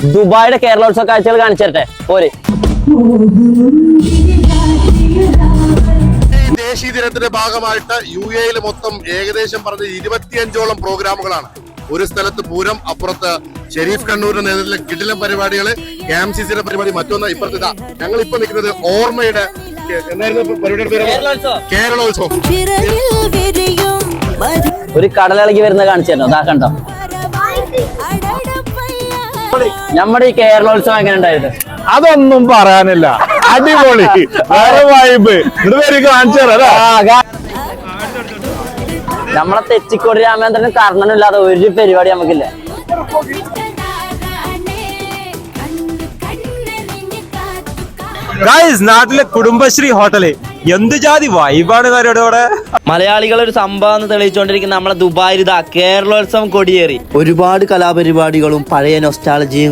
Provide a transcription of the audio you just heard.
ദുബായിയുടെ കേരളോത്സവ കാഴ്ചകൾ കാണിച്ചു തരട്ടെ പോരെ. ദേശീയ ദിനത്തിന്റെ ഭാഗമായിട്ട് UAE മൊത്തം ഏകദേശം പറഞ്ഞ 25ഓളം പ്രോഗ്രാമുകളാണ്. ഒരു സ്ഥലത്ത് പൂരം, അപ്പുറത്ത് ഷെരീഫ് കണ്ണൂരിന്റെ നേതൃത്വത്തിലെ കിടിലൻ പരിപാടികള്, KMCCയുടെ പരിപാടി, മറ്റൊന്ന് ഇപ്പുറത്ത് ഇതാ ഞങ്ങൾ ഇപ്പൊ നിൽക്കുന്നത് ഓർമ്മയുടെ പരിപാടിയുടെ പേര് കേരളോത്സവം. ഒരു കടലിളകി വരുന്ന കാണിച്ചു തരണോ? അതാ കണ്ടോ നമ്മുടെ ഈ കേരളോത്സവം എങ്ങനെ ഉണ്ടായത്? അതൊന്നും പറയാനില്ല, അടിപൊളി, വേറെ വൈബ്. കാണിച്ചു തരാം. നമ്മളെ തെച്ചിക്കോട് രാമേന്ദ്രനും കർണനും ഇല്ലാതെ ഒരു പരിപാടി നമുക്കില്ല. നാട്ടിലെ കുടുംബശ്രീ ഹോട്ടല് എന്ത് ജാതി വൈബാണ് അവരോടെ. മലയാളികൾ ഒരു സംഭവം തെളിയിച്ചുകൊണ്ടിരിക്കുന്ന നമ്മളെ ദുബായിൽ ഇതാ കേരളോത്സവം കൊടിയേറി. ഒരുപാട് കലാപരിപാടികളും പഴയ നൊസ്റ്റാളജിയും